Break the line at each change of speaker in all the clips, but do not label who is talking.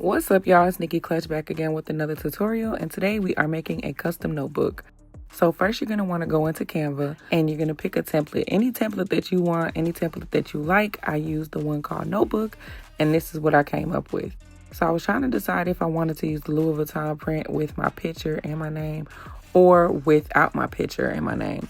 What's up, y'all? It's Nikki Clutch back again with another tutorial, and today we are making a custom notebook. So first you're going to want to go into Canva and you're going to pick a template, any template that you want, any template that you like. I used the one called Notebook, and this is what I came up with. So I was trying to decide if I wanted to use the Louis Vuitton print with my picture and my name or without my picture and my name.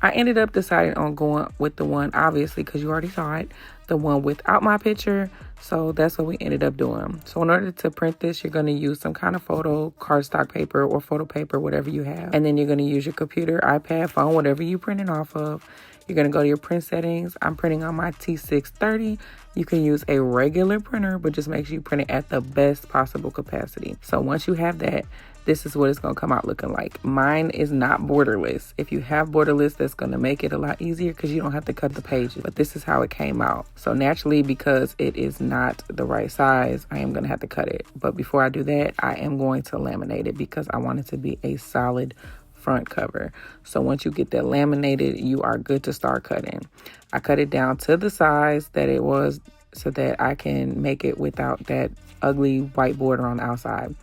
I ended up deciding on going with the one, obviously, because you already saw it, the one without my picture. So that's what we ended up doing. So in order to print this, you're going to use some kind of photo cardstock paper or photo paper, whatever you have. And then you're going to use your computer, iPad, phone, whatever you're printing off of. You're going to go to your print settings. I'm printing on my T630. You can use a regular printer, but just make sure you print it at the best possible capacity. So once you have that, this is what it's going to come out looking like. Mine is not borderless. If you have borderless, that's going to make it a lot easier because you don't have to cut the pages. But this is how it came out. So naturally, because it is not the right size, I am going to have to cut it. But before I do that, I am going to laminate it because I want it to be a solid front cover. So once you get that laminated, you are good to start cutting. I cut it down to the size that it was so that I can make it without that ugly white border on the outside.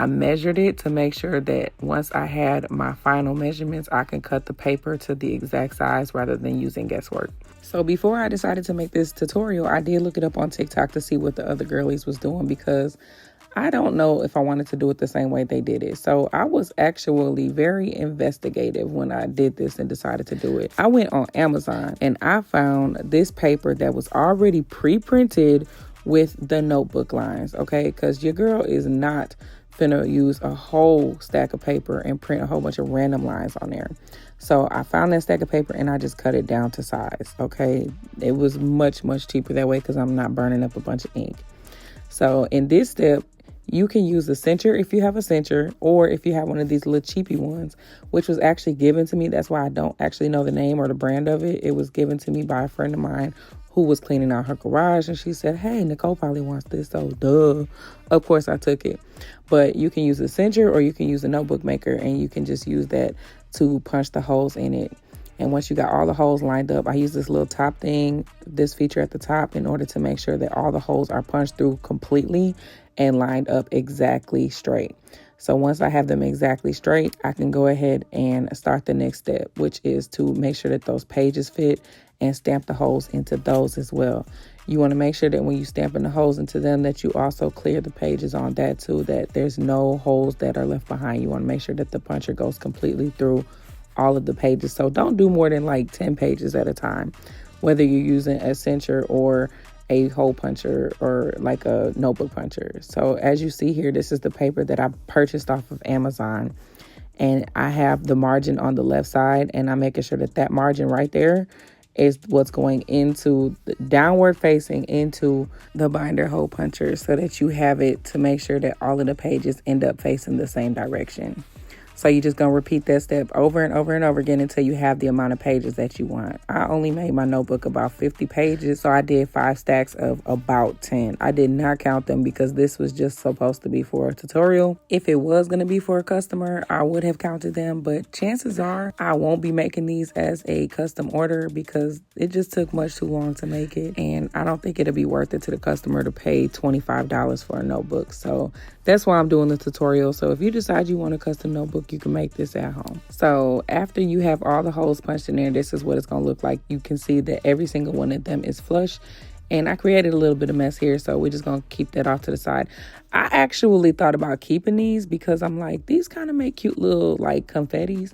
I measured it to make sure that once I had my final measurements, I can cut the paper to the exact size rather than using guesswork. So before I decided to make this tutorial, I did look it up on TikTok to see what the other girlies was doing because I don't know if I wanted to do it the same way they did it. So I was actually very investigative when I did this and decided to do it. I went on Amazon and I found this paper that was already pre-printed with the notebook lines, okay? Because your girl is not finna use a whole stack of paper and print a whole bunch of random lines on there. So I found that stack of paper and I just cut it down to size, okay? It was much cheaper that way because I'm not burning up a bunch of ink. So in this step, you can use a cincher if you have a cincher, or if you have one of these little cheapy ones, which was actually given to me. That's why I don't actually know the name or the brand of it. It was given to me by a friend of mine who was cleaning out her garage, and she said, hey, Nicole probably wants this, so duh. Of course I took it. But you can use a cincher or you can use a notebook maker, and you can just use that to punch the holes in it. And once you got all the holes lined up, I use this little top thing, this feature at the top, in order to make sure that all the holes are punched through completely and lined up exactly straight. So once I have them exactly straight, I can go ahead and start the next step, which is to make sure that those pages fit and stamp the holes into those as well. You want to make sure that when you stamping the holes into them, that you also clear the pages on that too, that there's no holes that are left behind. You want to make sure that the puncher goes completely through all of the pages. So don't do more than like 10 pages at a time, whether you're using a cincher or a hole puncher or like a notebook puncher. So as you see here, this is the paper that I purchased off of Amazon, and I have the margin on the left side, and I'm making sure that that margin right there is what's going into the downward facing into the binder hole puncher, so that you have it to make sure that all of the pages end up facing the same direction. So you're just going to repeat that step over and over and over again until you have the amount of pages that you want. I only made my notebook about 50 pages, so I did 5 stacks of about 10. I did not count them because this was just supposed to be for a tutorial. If it was going to be for a customer, I would have counted them, but chances are I won't be making these as a custom order because it just took much too long to make it, and I don't think it'll be worth it to the customer to pay $25 for a notebook. So that's why I'm doing the tutorial. So if you decide you want a custom notebook, you can make this at home. So after you have all the holes punched in there, this is what it's going to look like. You can see that every single one of them is flush. And I created a little bit of mess here, so we're just going to keep that off to the side. I actually thought about keeping these because I'm like, these kind of make cute little like confettis,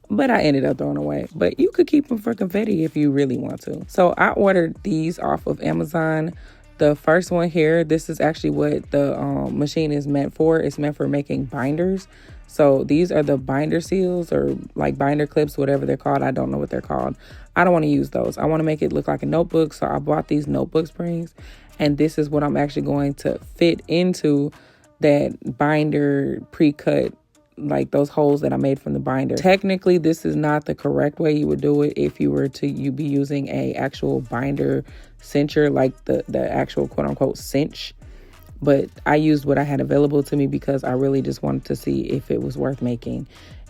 but I ended up throwing away. But you could keep them for confetti if you really want to. So I ordered these off of Amazon. The first one here, this is actually what the machine is meant for. It's meant for making binders. So these are the binder seals or like binder clips, whatever they're called. I don't know what they're called. I don't want to use those. I want to make it look like a notebook. So I bought these notebook springs, and this is what I'm actually going to fit into that binder pre-cut, like those holes that I made from the binder. Technically, this is not the correct way you would do it if you were to be using a actual binder cincher, like the actual quote unquote cinch. But I used what I had available to me because I really just wanted to see if it was worth making.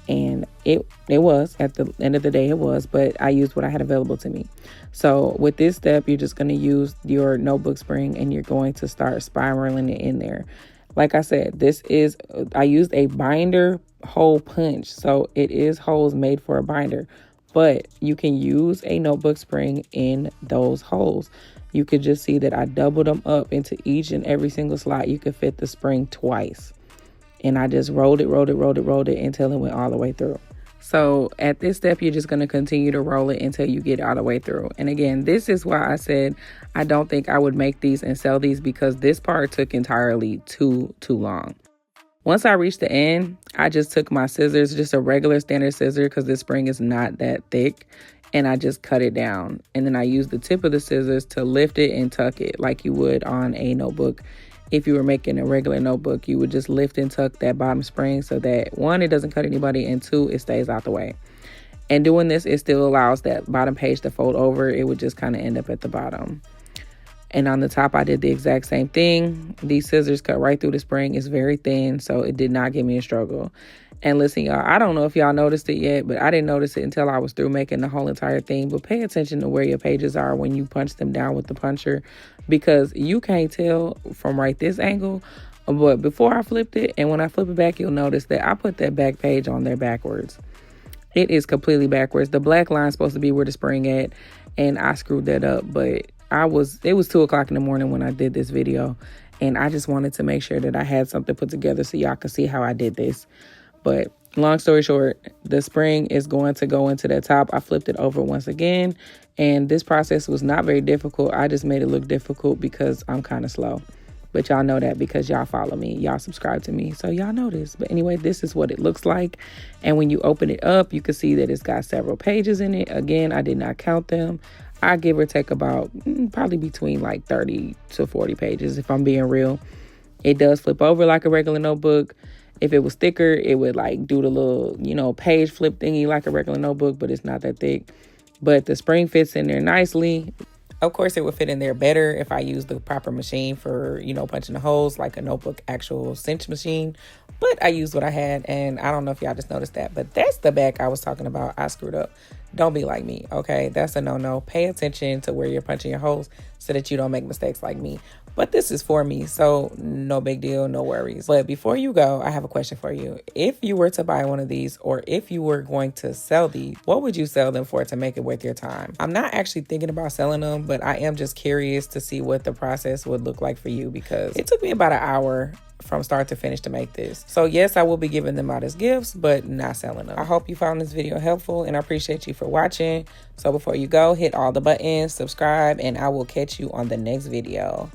And it was, at the end of the day, it was, but I used what I had available to me. So with this step, you're just going to use your notebook spring and you're going to start spiraling it in there. Like I said, I used a binder hole punch. So it is holes made for a binder, but you can use a notebook spring in those holes. You could just see that I doubled them up into each and every single slot. You could fit the spring twice. And I just rolled it until it went all the way through. So at this step, you're just going to continue to roll it until you get all the way through. And again, this is why I said I don't think I would make these and sell these, because this part took entirely too long. Once I reached the end, I just took my scissors, just a regular standard scissor, because this spring is not that thick, and I just cut it down. And then I used the tip of the scissors to lift it and tuck it like you would on a notebook. If you were making a regular notebook, you would just lift and tuck that bottom spring so that, one, it doesn't cut anybody, and two, it stays out the way. And doing this, it still allows that bottom page to fold over. It would just kind of end up at the bottom. And on the top, I did the exact same thing. These scissors cut right through the spring. It's very thin, so it did not give me a struggle. And listen, y'all, I don't know if y'all noticed it yet, but I didn't notice it until I was through making the whole entire thing. But pay attention to where your pages are when you punch them down with the puncher, because you can't tell from right this angle. But before I flipped it, and when I flip it back, you'll notice that I put that back page on there backwards. It is completely backwards. The black line is supposed to be where the spring at, and I screwed that up. But it was 2 o'clock in the morning when I did this video, and I just wanted to make sure that I had something put together so y'all could see how I did this. But long story short, the spring is going to go into the top. I flipped it over once again, and this process was not very difficult. I just made it look difficult because I'm kind of slow. But y'all know that because y'all follow me, y'all subscribe to me, so y'all know this. But anyway, this is what it looks like. And when you open it up, you can see that it's got several pages in it. Again, I did not count them. I give or take about probably between like 30 to 40 pages, if I'm being real. It does flip over like a regular notebook. If it was thicker, it would like do the little, page flip thingy like a regular notebook, but it's not that thick. But the spring fits in there nicely. Of course, it would fit in there better if I used the proper machine for, punching the holes, like a notebook actual cinch machine. But I used what I had, and I don't know if y'all just noticed that, but that's the back I was talking about. I screwed up. Don't be like me, okay? That's a no-no. Pay attention to where you're punching your holes so that you don't make mistakes like me. But this is for me, so no big deal, no worries. But before you go, I have a question for you. If you were to buy one of these, or if you were going to sell these, what would you sell them for to make it worth your time? I'm not actually thinking about selling them, but I am just curious to see what the process would look like for you, because it took me about an hour from start to finish to make this. So yes, I will be giving them out as gifts, but not selling them. I hope you found this video helpful, and I appreciate you for watching. So before you go, hit all the buttons, subscribe, and I will catch you on the next video.